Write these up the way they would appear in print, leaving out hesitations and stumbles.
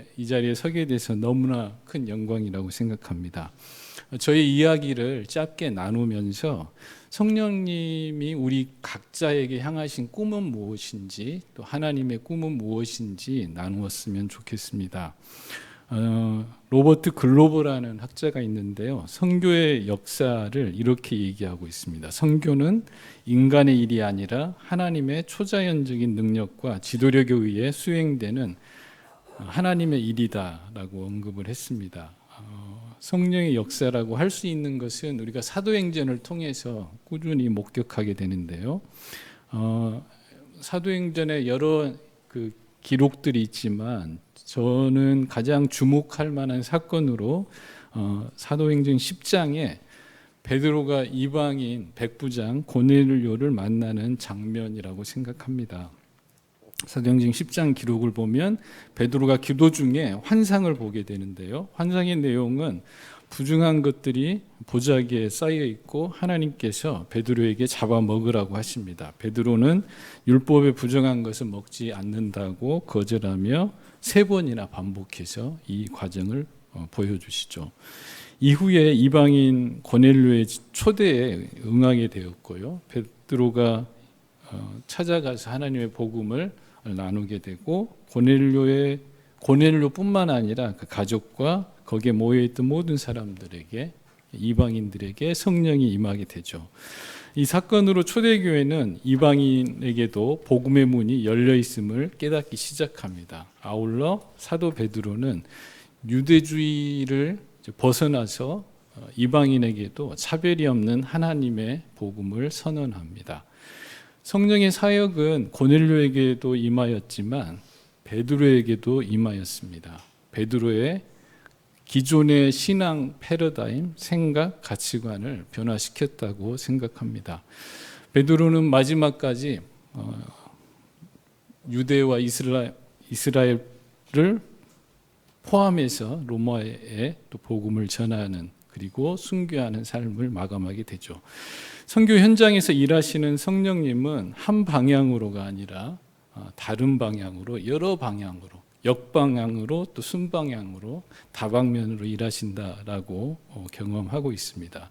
이렇게 이 자리에 서게 돼서 너무나 큰 영광이라고 생각합니다. 저의 이야기를 짧게 나누면서 성령님이 우리 각자에게 향하신 꿈은 무엇인지, 또 하나님의 꿈은 무엇인지 나누었으면 좋겠습니다. 로버트 글로버라는 학자가 있는데요, 선교의 역사를 이렇게 얘기하고 있습니다. 선교는 인간의 일이 아니라 하나님의 초자연적인 능력과 지도력에 의해 수행되는 하나님의 일이다라고 언급을 했습니다. 성령의 역사라고 할 수 있는 것은 우리가 사도행전을 통해서 꾸준히 목격하게 되는데요, 사도행전에 여러 기록들이 있지만 저는 가장 주목할 만한 사건으로 사도행전 10장에 베드로가 이방인 백부장 고넬료를 만나는 장면이라고 생각합니다. 사도행전 10장 기록을 보면 베드로가 기도 중에 환상을 보게 되는데요, 환상의 내용은 부정한 것들이 보자기에 쌓여 있고 하나님께서 베드로에게 잡아먹으라고 하십니다. 베드로는 율법에 부정한 것을 먹지 않는다고 거절하며 3번이나 반복해서 이 과정을 보여주시죠. 이후에 이방인 고넬료의 초대에 응하게 되었고요, 베드로가 찾아가서 하나님의 복음을 나누게 되고 고넬료뿐만 아니라 그 가족과 거기에 모여있던 모든 사람들에게, 이방인들에게 성령이 임하게 되죠. 이 사건으로 초대교회는 이방인에게도 복음의 문이 열려 있음을 깨닫기 시작합니다. 아울러 사도 베드로는 유대주의를 벗어나서 이방인에게도 차별이 없는 하나님의 복음을 선언합니다. 성령의 사역은 고넬료에게도 임하였지만 베드로에게도 임하였습니다. 베드로의 기존의 신앙 패러다임, 생각, 가치관을 변화시켰다고 생각합니다. 베드로는 마지막까지 유대와 이스라엘을 포함해서 로마에 또 복음을 전하는, 그리고 순교하는 삶을 마감하게 되죠. 선교 현장에서 일하시는 성령님은 한 방향으로가 아니라 다른 방향으로, 여러 방향으로, 역방향으로, 또 순방향으로, 다방면으로 일하신다라고 경험하고 있습니다.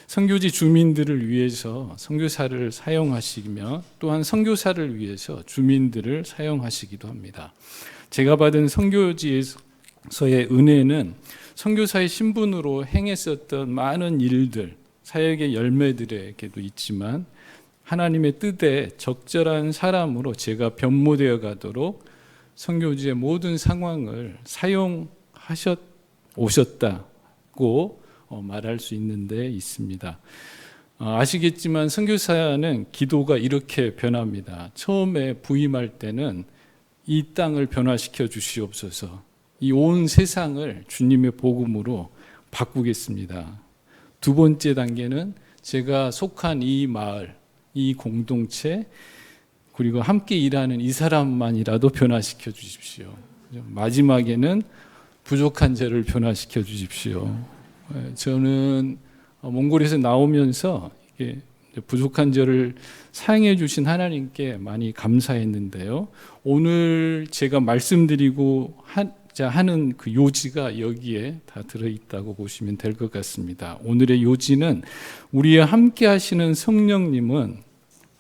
선교지 주민들을 위해서 선교사를 사용하시며 또한 선교사를 위해서 주민들을 사용하시기도 합니다. 제가 받은 선교지에서의 은혜는 선교사의 신분으로 행했었던 많은 일들, 사역의 열매들에게도 있지만 하나님의 뜻에 적절한 사람으로 제가 변모되어 가도록 선교지의 모든 상황을 사용하셨 오셨다고 말할 수 있는 데 있습니다. 아시겠지만 선교사는 기도가 이렇게 변합니다. 처음에 부임할 때는 이 땅을 변화시켜 주시옵소서, 이 온 세상을 주님의 복음으로 바꾸겠습니다. 두 번째 단계는 제가 속한 이 마을, 이 공동체, 그리고 함께 일하는 이 사람만이라도 변화시켜 주십시오. 마지막에는 부족한 저를 변화시켜 주십시오. 저는 몽골에서 나오면서 부족한 저를 사용해 주신 하나님께 많이 감사했는데요, 오늘 제가 말씀드리고 하는 그 요지가 여기에 다 들어있다고 보시면 될 것 같습니다. 오늘의 요지는 우리와 함께 하시는 성령님은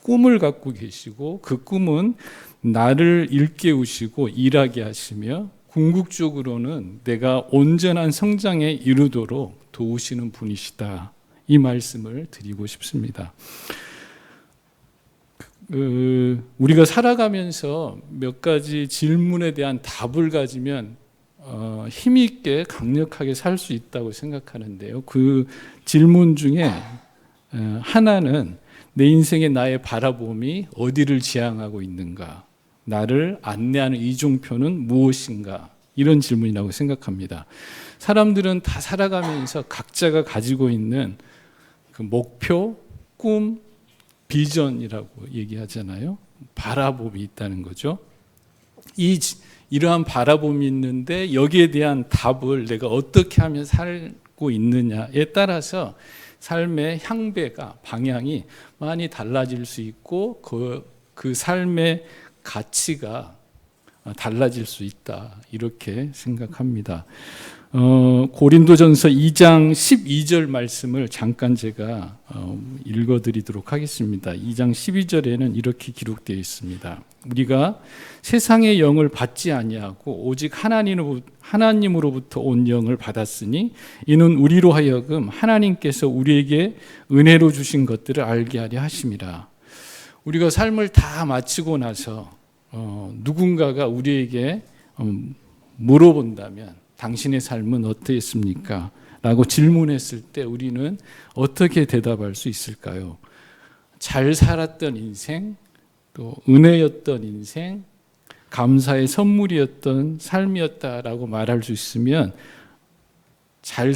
꿈을 갖고 계시고, 그 꿈은 나를 일깨우시고 일하게 하시며 궁극적으로는 내가 온전한 성장에 이르도록 도우시는 분이시다, 이 말씀을 드리고 싶습니다. 우리가 살아가면서 몇 가지 질문에 대한 답을 가지면 힘있게 강력하게 살 수 있다고 생각하는데요, 그 질문 중에 하나는 내 인생의 나의 바라봄이 어디를 지향하고 있는가, 나를 안내하는 이종표는 무엇인가, 이런 질문이라고 생각합니다. 사람들은 다 살아가면서 각자가 가지고 있는 그 목표, 꿈, 비전이라고 얘기하잖아요. 바라봄이 있다는 거죠. 이러한 바라봄이 있는데 여기에 대한 답을 내가 어떻게 하면 살고 있느냐에 따라서 삶의 향배가, 방향이 많이 달라질 수 있고 그 삶의 가치가 달라질 수 있다, 이렇게 생각합니다. 고린도전서 2장 12절 말씀을 잠깐 제가 읽어드리도록 하겠습니다. 2장 12절에는 이렇게 기록되어 있습니다. 우리가 세상의 영을 받지 아니하고 오직 하나님으로부터 온 영을 받았으니 이는 우리로 하여금 하나님께서 우리에게 은혜로 주신 것들을 알게 하려 하심이라. 우리가 삶을 다 마치고 나서 누군가가 우리에게 물어본다면 당신의 삶은 어떠했습니까? 라고 질문했을 때 우리는 어떻게 대답할 수 있을까요? 잘 살았던 인생, 또 은혜였던 인생, 감사의 선물이었던 삶이었다라고 말할 수 있으면 잘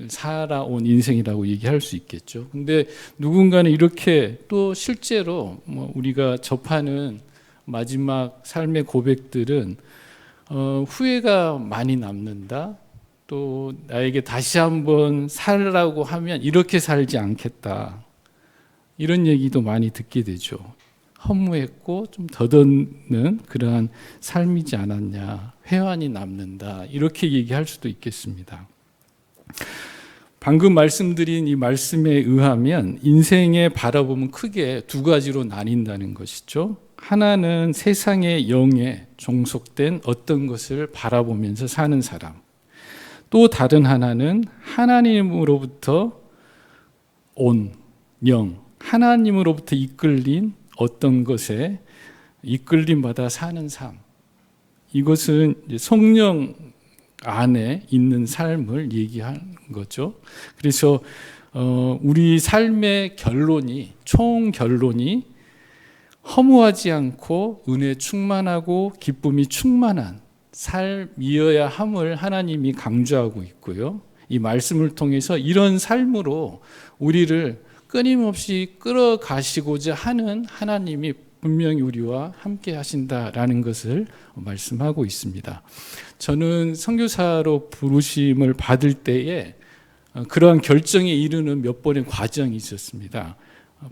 살아온 인생이라고 얘기할 수 있겠죠. 근데 누군가는 이렇게 또 실제로 우리가 접하는 마지막 삶의 고백들은 후회가 많이 남는다. 또 나에게 다시 한번 살라고 하면 이렇게 살지 않겠다. 이런 얘기도 많이 듣게 되죠. 허무했고 좀 더듬는 그러한 삶이지 않았냐. 회한이 남는다. 이렇게 얘기할 수도 있겠습니다. 방금 말씀드린 이 말씀에 의하면 인생의 바라보면 크게 두 가지로 나뉜다는 것이죠. 하나는 세상의 영에 종속된 어떤 것을 바라보면서 사는 사람. 또 다른 하나는 하나님으로부터 온 영, 하나님으로부터 이끌린 어떤 것에 이끌림받아 사는 삶. 이것은 성령 안에 있는 삶을 얘기하는 거죠. 그래서 우리 삶의 결론이, 총 결론이 허무하지 않고 은혜 충만하고 기쁨이 충만한 삶이어야 함을 하나님이 강조하고 있고요. 이 말씀을 통해서 이런 삶으로 우리를 끊임없이 끌어가시고자 하는 하나님이 분명히 우리와 함께 하신다라는 것을 말씀하고 있습니다. 저는 선교사로 부르심을 받을 때에 그러한 결정에 이르는 몇 번의 과정이 있었습니다.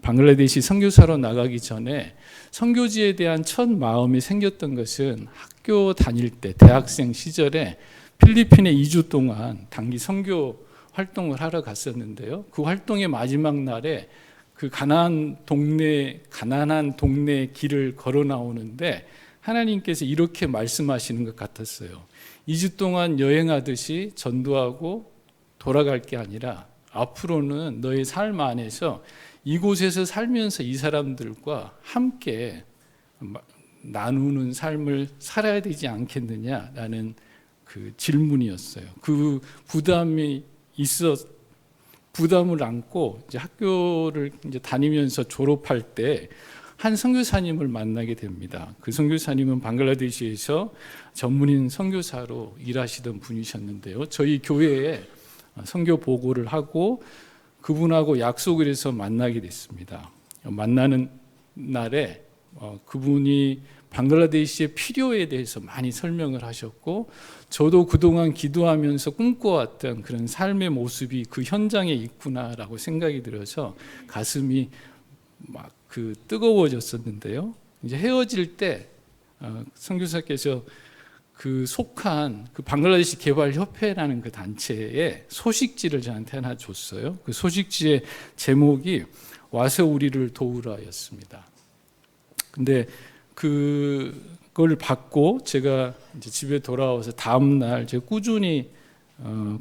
방글라데시 선교사로 나가기 전에 선교지에 대한 첫 마음이 생겼던 것은 학교 다닐 때 대학생 시절에 필리핀에 2주 동안 단기 선교 활동을 하러 갔었는데요. 그 활동의 마지막 날에 그 가난한 동네 길을 걸어 나오는데 하나님께서 이렇게 말씀하시는 것 같았어요. 2주 동안 여행하듯이 전도하고 돌아갈 게 아니라 앞으로는 너의 삶 안에서 이곳에서 살면서 이 사람들과 함께 나누는 삶을 살아야 되지 않겠느냐라는 그 질문이었어요. 그 부담을 안고 이제 학교를 이제 다니면서 졸업할 때 한 선교사님을 만나게 됩니다. 그 선교사님은 방글라데시에서 전문인 선교사로 일하시던 분이셨는데요. 저희 교회에 선교 보고를 하고 그분하고 약속을 해서 만나게 됐습니다. 만나는 날에 그분이 방글라데시의 필요에 대해서 많이 설명을 하셨고 저도 그동안 기도하면서 꿈꿔왔던 그런 삶의 모습이 그 현장에 있구나라고 생각이 들어서 가슴이 막 뜨거워졌었는데요. 이제 헤어질 때 선교사께서 그 속한 그 방글라데시 개발협회라는 그 단체에 소식지를 저한테 하나 줬어요. 그 소식지의 제목이 와서 우리를 도우라였습니다. 근데 그걸 받고 제가 이제 집에 돌아와서 다음 날 제가 꾸준히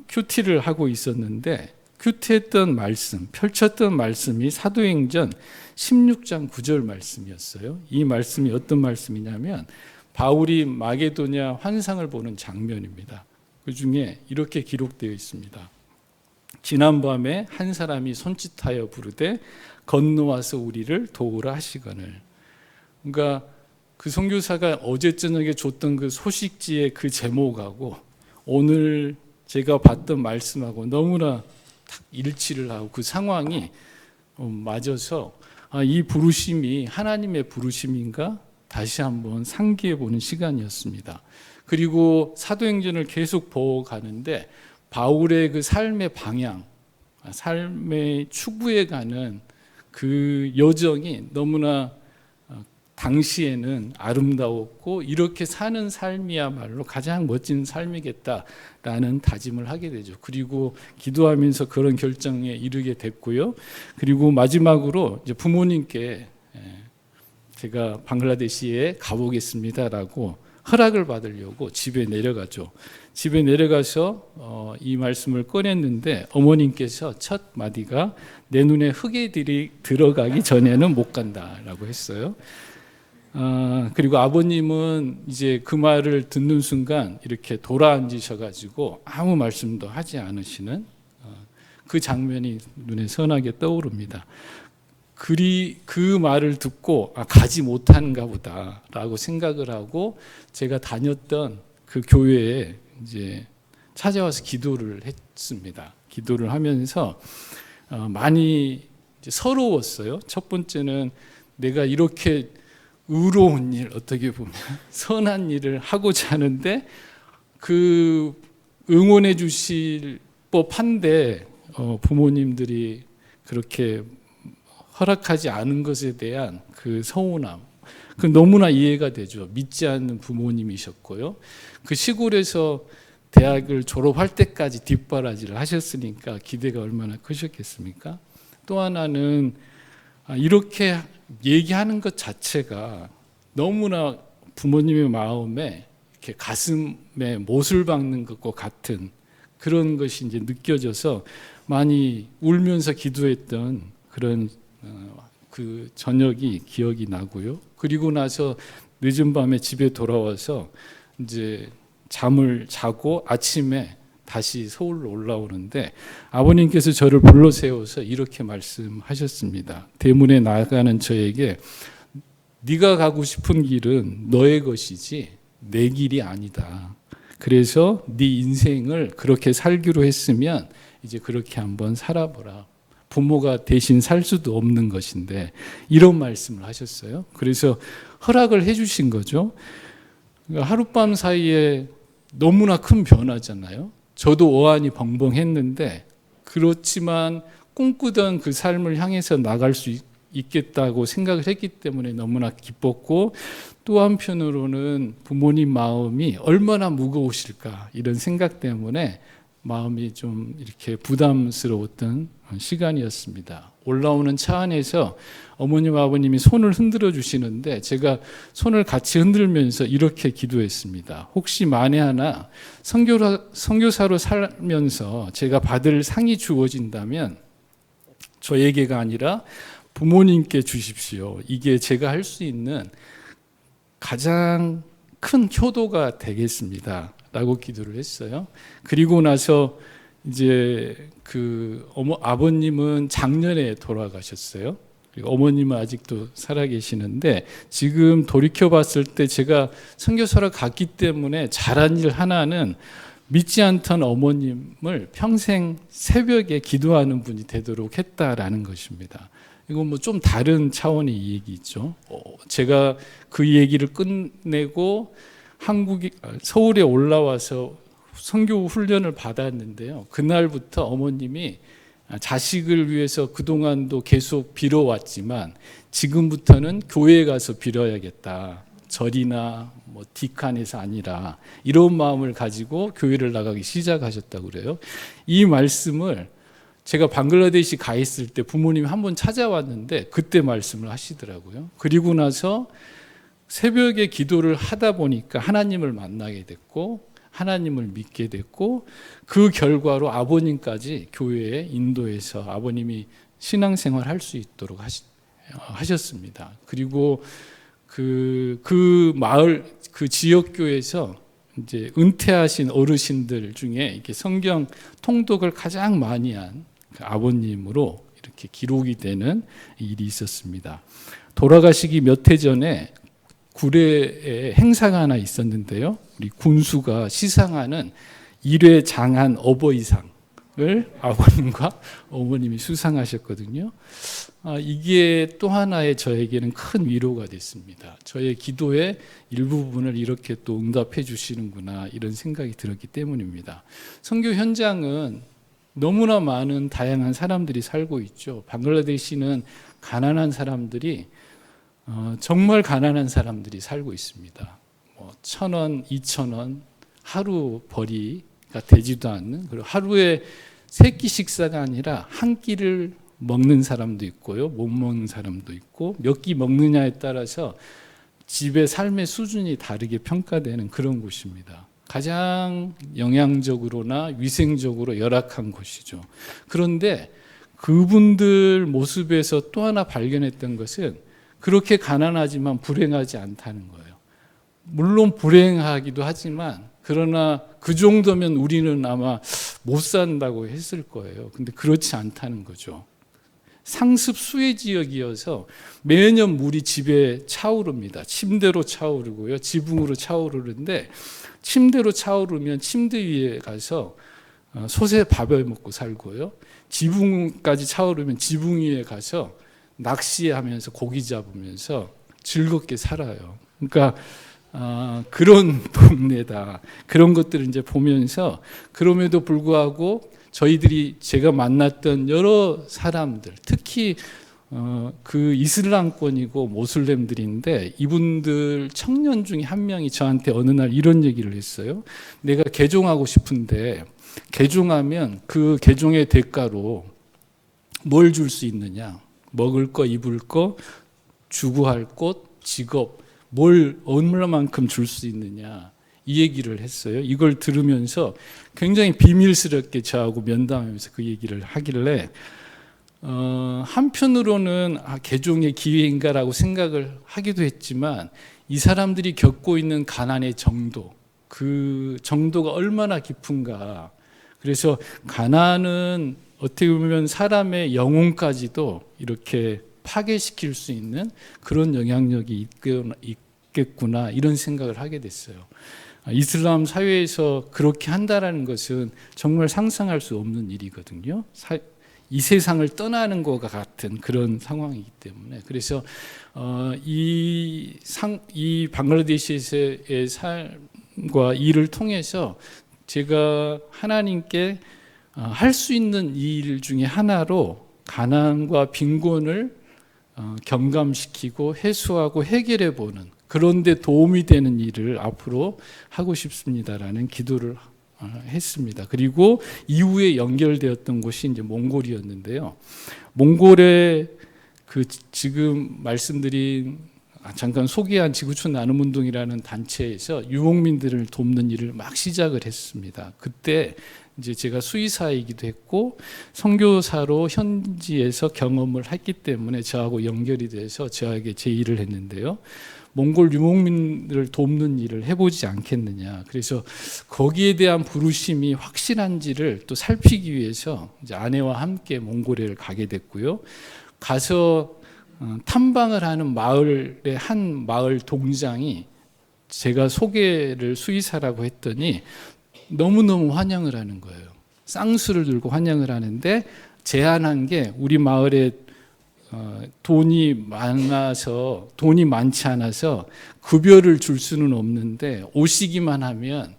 큐티를 하고 있었는데 큐티했던 말씀, 펼쳤던 말씀이 사도행전 16장 9절 말씀이었어요. 이 말씀이 어떤 말씀이냐면 바울이 마게도냐 환상을 보는 장면입니다. 그 중에 이렇게 기록되어 있습니다. 지난밤에 한 사람이 손짓하여 부르되 건너와서 우리를 도우라 하시거늘. 그러니까 그 선교사가 어제 저녁에 줬던 그 소식지의 그 제목하고 오늘 제가 봤던 말씀하고 너무나 딱 일치를 하고 그 상황이 맞아서 이 부르심이 하나님의 부르심인가 다시 한번 상기해 보는 시간이었습니다. 그리고 사도행전을 계속 보고 가는데 바울의 그 삶의 방향, 삶의 추구해 가는 그 여정이 너무나 당시에는 아름다웠고 이렇게 사는 삶이야말로 가장 멋진 삶이겠다라는 다짐을 하게 되죠. 그리고 기도하면서 그런 결정에 이르게 됐고요. 그리고 마지막으로 이제 부모님께 제가 방글라데시에 가보겠습니다라고 허락을 받으려고 집에 내려가죠. 집에 내려가서 이 말씀을 꺼냈는데 어머님께서 첫 마디가 내 눈에 흙이 들어가기 전에는 못 간다라고 했어요. 그리고 아버님은 이제 그 말을 듣는 순간 이렇게 돌아앉으셔가지고 아무 말씀도 하지 않으시는 그 장면이 눈에 선하게 떠오릅니다. 그 말을 듣고 가지 못하는가 보다라고 생각을 하고 제가 다녔던 그 교회에 이제 찾아와서 기도를 했습니다. 기도를 하면서 많이 이제 서러웠어요. 첫 번째는 내가 이렇게 의로운 일, 어떻게 보면 선한 일을 하고자 하는데 그 응원해 주실 법한데 부모님들이 그렇게 허락하지 않은 것에 대한 그 서운함, 그 너무나 이해가 되죠. 믿지 않는 부모님이셨고요. 그 시골에서 대학을 졸업할 때까지 뒷바라지를 하셨으니까 기대가 얼마나 크셨겠습니까? 또 하나는 이렇게 얘기하는 것 자체가 너무나 부모님의 마음에 이렇게 가슴에 못을 박는 것과 같은 그런 것이 이제 느껴져서 많이 울면서 기도했던 그런 그 저녁이 기억이 나고요. 그리고 나서 늦은 밤에 집에 돌아와서 이제 잠을 자고 아침에 다시 서울로 올라오는데 아버님께서 저를 불러 세워서 이렇게 말씀하셨습니다. 대문에 나가는 저에게 네가 가고 싶은 길은 너의 것이지 내 길이 아니다. 그래서 네 인생을 그렇게 살기로 했으면 이제 그렇게 한번 살아보라. 부모가 대신 살 수도 없는 것인데 이런 말씀을 하셨어요. 그래서 허락을 해 주신 거죠. 하룻밤 사이에 너무나 큰 변화잖아요. 저도 어안이 벙벙했는데 그렇지만 꿈꾸던 그 삶을 향해서 나갈 수 있겠다고 생각을 했기 때문에 너무나 기뻤고 또 한편으로는 부모님 마음이 얼마나 무거우실까 이런 생각 때문에 마음이 좀 이렇게 부담스러웠던 시간이었습니다. 올라오는 차 안에서 어머님 아버님이 손을 흔들어 주시는데 제가 손을 같이 흔들면서 이렇게 기도했습니다. 혹시 만에 하나 선교사로 살면서 제가 받을 상이 주어진다면 저에게가 아니라 부모님께 주십시오. 이게 제가 할 수 있는 가장 큰 효도가 되겠습니다. 라고 기도를 했어요. 그리고 나서 이제 아버님은 작년에 돌아가셨어요. 그리고 어머님은 아직도 살아계시는데 지금 돌이켜 봤을 때 제가 선교사로 갔기 때문에 잘한 일 하나는 믿지 않던 어머님을 평생 새벽에 기도하는 분이 되도록 했다라는 것입니다. 이건 뭐 좀 다른 차원의 이 얘기죠. 제가 그 얘기를 끝내고 서울에 올라와서 선교 훈련을 받았는데요. 그날부터 어머님이 자식을 위해서 그동안도 계속 빌어왔지만 지금부터는 교회에 가서 빌어야겠다. 절이나 뭐 뒷간에서 아니라 이런 마음을 가지고 교회를 나가기 시작하셨다고 그래요. 이 말씀을 제가 방글라데시 가 있을 때 부모님이 한번 찾아왔는데 그때 말씀을 하시더라고요. 그리고 나서 새벽에 기도를 하다 보니까 하나님을 만나게 됐고 하나님을 믿게 됐고 그 결과로 아버님까지 교회에 인도해서 아버님이 신앙생활 할 수 있도록 하셨습니다. 그리고 그 마을 그 지역교회에서 이제 은퇴하신 어르신들 중에 이렇게 성경 통독을 가장 많이 한 그 아버님으로 이렇게 기록이 되는 일이 있었습니다. 돌아가시기 몇 해 전에 구례에 행사가 하나 있었는데요. 우리 군수가 시상하는 1회 장한 어버이상을 아버님과 어머님이 수상하셨거든요. 이게 또 하나의 저에게는 큰 위로가 됐습니다. 저의 기도의 일부분을 이렇게 또 응답해 주시는구나 이런 생각이 들었기 때문입니다. 선교 현장은 너무나 많은 다양한 사람들이 살고 있죠. 방글라데시는 가난한 사람들이 정말 가난한 사람들이 살고 있습니다. 뭐 1,000원, 2,000원 하루 벌이가 되지도 않는, 그리고 하루에 3끼 식사가 아니라 한 끼를 먹는 사람도 있고요, 못 먹는 사람도 있고, 몇 끼 먹느냐에 따라서 집의 삶의 수준이 다르게 평가되는 그런 곳입니다. 가장 영양적으로나 위생적으로 열악한 곳이죠. 그런데 그분들 모습에서 또 하나 발견했던 것은 그렇게 가난하지만 불행하지 않다는 거예요. 물론 불행하기도 하지만, 그러나 그 정도면 우리는 아마 못 산다고 했을 거예요. 근데 그렇지 않다는 거죠. 상습 수해 지역이어서 매년 물이 집에 차오릅니다. 침대로 차오르고요, 지붕으로 차오르는데, 침대로 차오르면 침대 위에 가서 솥에 밥을 먹고 살고요, 지붕까지 차오르면 지붕 위에 가서 낚시하면서 고기 잡으면서 즐겁게 살아요. 그러니까 그런 동네다. 그런 것들을 이제 보면서, 그럼에도 불구하고 저희들이 제가 만났던 여러 사람들, 특히 그 이슬람권이고 모슬렘들인데, 이분들 청년 중에 한 명이 저한테 어느 날 이런 얘기를 했어요. 내가 개종하고 싶은데 개종하면 그 개종의 대가로 뭘 줄 수 있느냐? 먹을 거, 입을 거, 주거할 곳, 직업, 뭘 얼마만큼 줄 수 있느냐, 이 얘기를 했어요. 이걸 들으면서 굉장히 비밀스럽게 저하고 면담하면서 그 얘기를 하길래 한편으로는 개종의 기회인가라고 생각을 하기도 했지만, 이 사람들이 겪고 있는 가난의 정도, 그 정도가 얼마나 깊은가. 그래서 가난은 어떻게 보면 사람의 영혼까지도 이렇게 파괴시킬 수 있는 그런 영향력이 있겠구나, 이런 생각을 하게 됐어요. 이슬람 사회에서 그렇게 한다라는 것은 정말 상상할 수 없는 일이거든요. 이 세상을 떠나는 것과 같은 그런 상황이기 때문에. 그래서 이 방글라데시에서의 삶과 일을 통해서 제가 하나님께 할 수 있는 일 중에 하나로 가난과 빈곤을 경감시키고 해소하고 해결해 보는, 그런 데 도움이 되는 일을 앞으로 하고 싶습니다라는 기도를 했습니다. 그리고 이후에 연결되었던 곳이 이제 몽골이었는데요. 몽골의 그 지금 말씀드린 잠깐 소개한 지구촌 나눔운동이라는 단체에서 유목민들을 돕는 일을 막 시작을 했습니다. 그때 이제 제가 수의사이기도 했고 선교사로 현지에서 경험을 했기 때문에 저하고 연결이 돼서 저에게 제의를 했는데요. 몽골 유목민들을 돕는 일을 해보지 않겠느냐. 그래서 거기에 대한 부르심이 확실한지를 또 살피기 위해서 이제 아내와 함께 몽골에 가게 됐고요. 가서 탐방을 하는 마을의 한 마을 동장이 제가 소개를 수의사라고 했더니 너무너무 환영을 하는 거예요. 쌍수를 들고 환영을 하는데, 제안한 게 우리 마을에 돈이 많지 않아서 급여를 줄 수는 없는데 오시기만 하면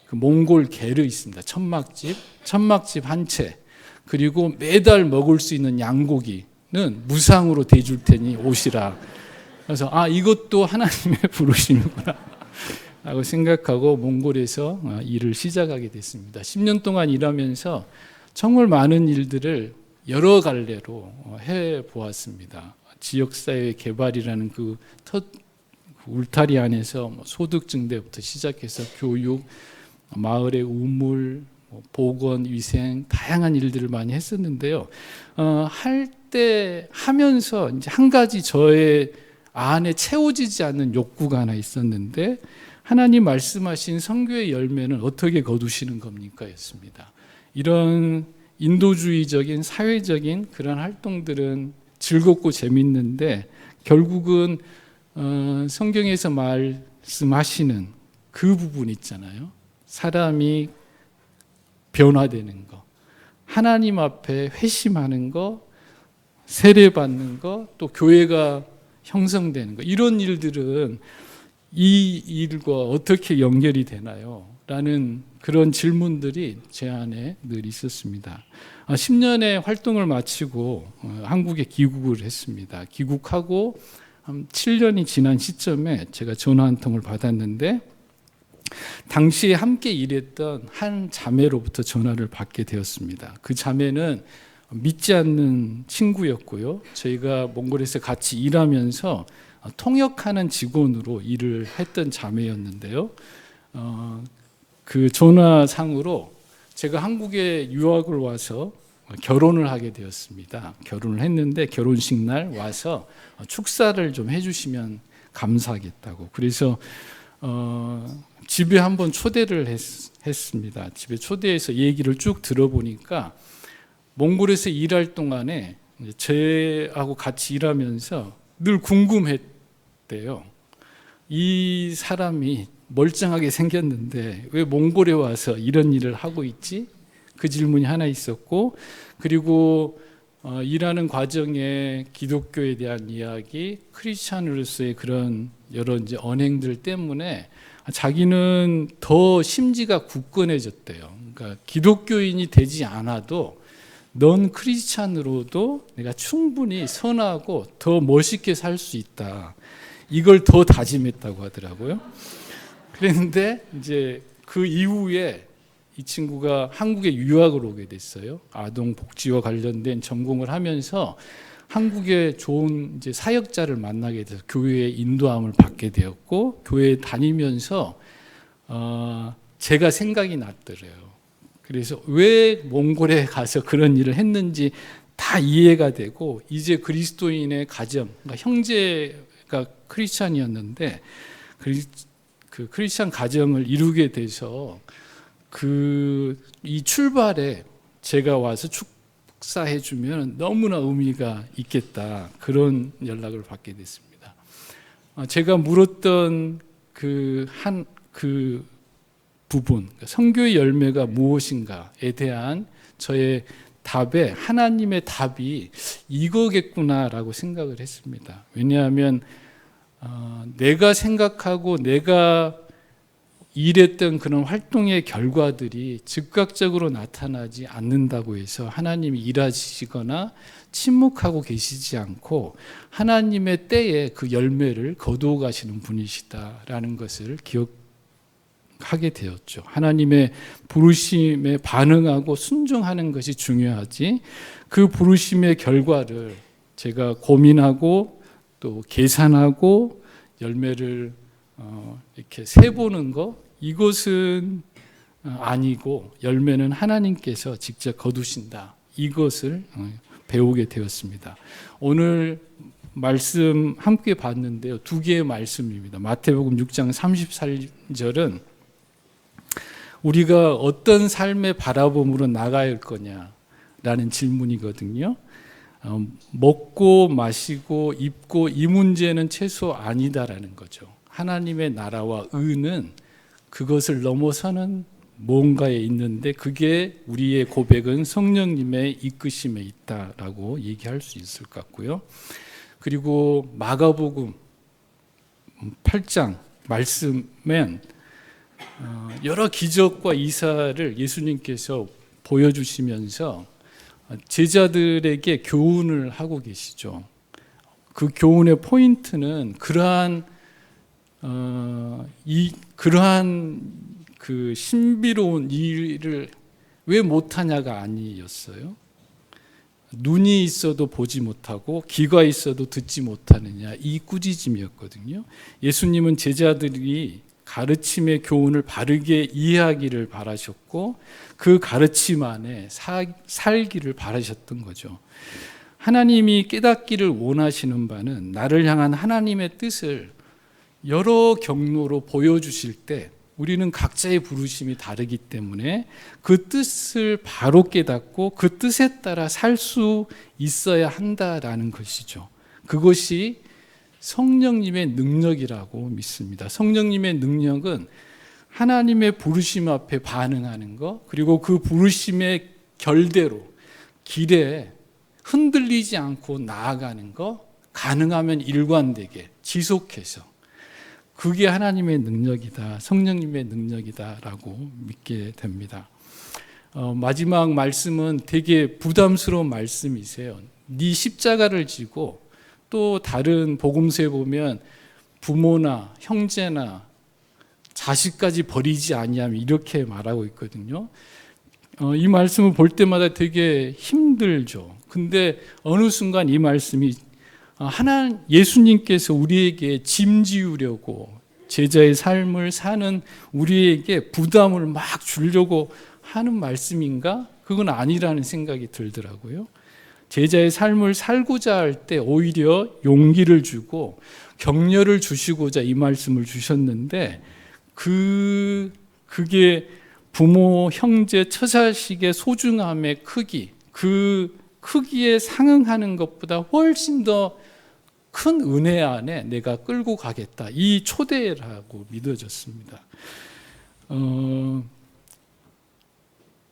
그 몽골 게르 있습니다. 천막집 한 채, 그리고 매달 먹을 수 있는 양고기는 무상으로 대줄 테니 오시라. 그래서 이것도 하나님의 부르심이구나 라고 생각하고 몽골에서 일을 시작하게 됐습니다. 10년 동안 일하면서 정말 많은 일들을 여러 갈래로 해보았습니다. 지역사회 개발이라는 그 울타리 안에서 소득 증대부터 시작해서 교육, 마을의 우물, 보건, 위생, 다양한 일들을 많이 했었는데요. 하면서 이제 한 가지 저의 안에 채워지지 않는 욕구가 하나 있었는데, 하나님 말씀하신 선교의 열매는 어떻게 거두시는 겁니까? 였습니다. 이런 인도주의적인 사회적인 그런 활동들은 즐겁고 재밌는데, 결국은 성경에서 말씀하시는 그 부분 있잖아요. 사람이 변화되는 거, 하나님 앞에 회심하는 거, 세례받는 거, 또 교회가 형성되는 거, 이런 일들은 이 일과 어떻게 연결이 되나요? 라는 그런 질문들이 제 안에 늘 있었습니다. 10년의 활동을 마치고 한국에 귀국을 했습니다. 귀국하고 한 7년이 지난 시점에 제가 전화 한 통을 받았는데 당시에 함께 일했던 한 자매로부터 전화를 받게 되었습니다. 그 자매는 믿지 않는 친구였고요. 저희가 몽골에서 같이 일하면서 통역하는 직원으로 일을 했던 자매였는데요. 그 전화상으로 제가 한국에 유학을 와서 결혼을 하게 되었습니다. 결혼을 했는데 결혼식 날 와서 축사를 좀 해주시면 감사하겠다고. 그래서 집에 한번 초대를 했습니다. 집에 초대해서 얘기를 쭉 들어보니까 몽골에서 일할 동안에 저하고 같이 일하면서 늘 궁금했대요. 이 사람이 멀쩡하게 생겼는데 왜 몽골에 와서 이런 일을 하고 있지? 그 질문이 하나 있었고, 그리고 일하는 과정에 기독교에 대한 이야기, 크리스찬으로서의 그런 여러 이제 언행들 때문에 자기는 더 심지가 굳건해졌대요. 그러니까 기독교인이 되지 않아도 넌 크리스찬으로도 내가 충분히 선하고 더 멋있게 살 수 있다. 이걸 더 다짐했다고 하더라고요. 그랬는데 이제 그 이후에 이 친구가 한국에 유학을 오게 됐어요. 아동 복지와 관련된 전공을 하면서 한국에 좋은 이제 사역자를 만나게 돼서 교회에 인도함을 받게 되었고, 교회에 다니면서 제가 생각이 났더래요. 그래서 왜 몽골에 가서 그런 일을 했는지 다 이해가 되고, 이제 그리스도인의 가정, 그러니까 형제가 크리스찬이었는데 그 크리스찬 가정을 이루게 돼서 이 출발에 제가 와서 축사해 주면 너무나 의미가 있겠다, 그런 연락을 받게 됐습니다. 제가 물었던 그 부분, 선교의 열매가 무엇인가에 대한 저의 답에 하나님의 답이 이거겠구나라고 생각을 했습니다. 왜냐하면 내가 생각하고 내가 일했던 그런 활동의 결과들이 즉각적으로 나타나지 않는다고 해서 하나님이 일하시거나 침묵하고 계시지 않고 하나님의 때에 그 열매를 거두어 가시는 분이시다라는 것을 기억하게 되었죠. 하나님의 부르심에 반응하고 순종하는 것이 중요하지, 그 부르심의 결과를 제가 고민하고 또 계산하고 열매를 이렇게 세보는 거, 이것은 아니고 열매는 하나님께서 직접 거두신다, 이것을 배우게 되었습니다. 오늘 말씀 함께 봤는데요, 두 개의 말씀입니다. 마태복음 6장 34절은 우리가 어떤 삶의 바라봄으로 나가야 할 거냐라는 질문이거든요. 먹고 마시고 입고 이 문제는 최소 아니다라는 거죠. 하나님의 나라와 의는 그것을 넘어서는 뭔가에 있는데, 그게 우리의 고백은 성령님의 이끄심에 있다라고 얘기할 수 있을 것 같고요. 그리고 마가복음 8장 말씀엔 여러 기적과 이사를 예수님께서 보여주시면서 제자들에게 교훈을 하고 계시죠. 그 교훈의 포인트는 그러한 그 신비로운 일을 왜 못하냐가 아니었어요. 눈이 있어도 보지 못하고 귀가 있어도 듣지 못하느냐, 이 꾸짖음이었거든요. 예수님은 제자들이 가르침의 교훈을 바르게 이해하기를 바라셨고 그 가르침 안에 살기를 바라셨던 거죠. 하나님이 깨닫기를 원하시는 바는 나를 향한 하나님의 뜻을 여러 경로로 보여주실 때 우리는 각자의 부르심이 다르기 때문에 그 뜻을 바로 깨닫고 그 뜻에 따라 살 수 있어야 한다라는 것이죠. 그것이 성령님의 능력이라고 믿습니다. 성령님의 능력은 하나님의 부르심 앞에 반응하는 것, 그리고 그 부르심의 결대로 길에 흔들리지 않고 나아가는 것, 가능하면 일관되게 지속해서, 그게 하나님의 능력이다, 성령님의 능력이다라고 믿게 됩니다. 마지막 말씀은 되게 부담스러운 말씀이세요. 네 십자가를 지고 또 다른 복음서에 보면 부모나 형제나 자식까지 버리지 아니하면 이렇게 말하고 있거든요. 이 말씀을 볼 때마다 되게 힘들죠. 근데 어느 순간 이 말씀이 예수님께서 우리에게 짐 지우려고 제자의 삶을 사는 우리에게 부담을 막 주려고 하는 말씀인가? 그건 아니라는 생각이 들더라고요. 제자의 삶을 살고자 할 때 오히려 용기를 주고 격려를 주시고자 이 말씀을 주셨는데 그게 부모, 형제, 처자식의 소중함의 크기, 그 크기에 상응하는 것보다 훨씬 더 큰 은혜 안에 내가 끌고 가겠다. 이 초대라고 믿어졌습니다.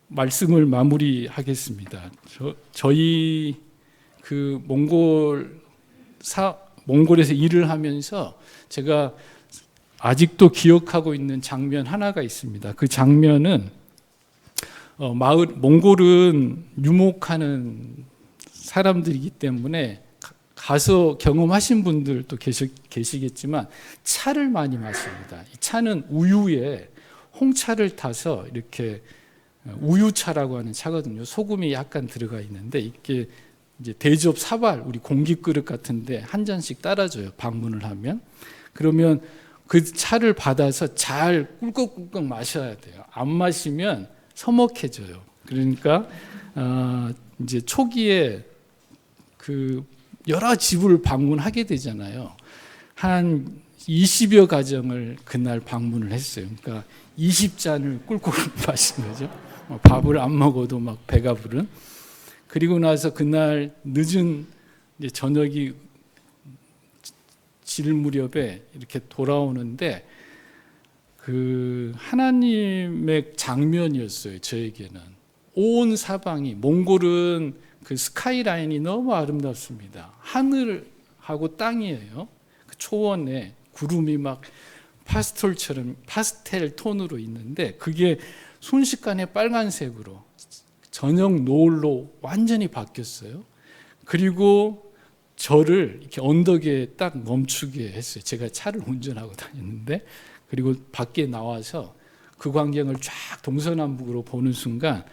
말씀을 마무리하겠습니다. 저희 그 몽골에서 일을 하면서 제가 아직도 기억하고 있는 장면 하나가 있습니다. 그 장면은 몽골은 유목하는 사람들이기 때문에 가서 경험하신 분들도 계시겠지만 차를 많이 마십니다. 이 차는 우유에 홍차를 타서 이렇게 우유차라고 하는 차거든요. 소금이 약간 들어가 있는데 이게 이제 대접 사발 우리 공기 그릇 같은데 한 잔씩 따라줘요. 방문을 하면. 그러면 그 차를 받아서 잘 꿀꺽꿀꺽 마셔야 돼요. 안 마시면 서먹해져요. 그러니까 이제 초기에 그 여러 집을 방문하게 되잖아요. 한 20여 가정을 그날 방문을 했어요. 그러니까 20잔을 꿀꿀 마신 거죠. 밥을 안 먹어도 막 배가 부른. 그리고 나서 그날 늦은 이제 저녁이 질 무렵에 이렇게 돌아오는데 그 하나님의 장면이었어요. 저에게는 온 사방이 몽골은 그 스카이라인이 너무 아름답습니다. 하늘하고 땅이에요. 그 초원에 구름이 막 파스텔 톤으로 있는데 그게 순식간에 빨간색으로 저녁 노을로 완전히 바뀌었어요. 그리고 저를 이렇게 언덕에 딱 멈추게 했어요. 제가 차를 운전하고 다녔는데 그리고 밖에 나와서 그 광경을 쫙 동서남북으로 보는 순간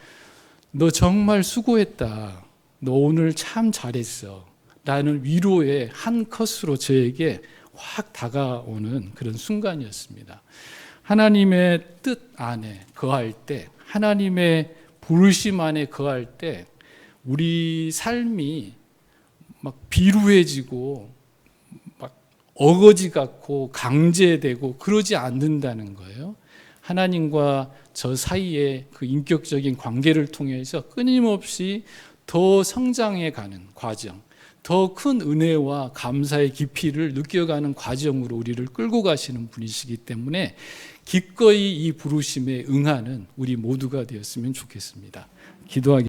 너 정말 수고했다. 너 오늘 참 잘했어. 라는 위로의 한 컷으로 저에게 확 다가오는 그런 순간이었습니다. 하나님의 뜻 안에 거할 때, 하나님의 부르심 안에 거할 때 우리 삶이 막 비루해지고 막 어거지 같고 강제되고 그러지 않는다는 거예요. 하나님과 저 사이의 그 인격적인 관계를 통해서 끊임없이 더 성장해 가는 과정, 더 큰 은혜와 감사의 깊이를 느껴가는 과정으로 우리를 끌고 가시는 분이시기 때문에 기꺼이 이 부르심에 응하는 우리 모두가 되었으면 좋겠습니다. 기도하겠습니다.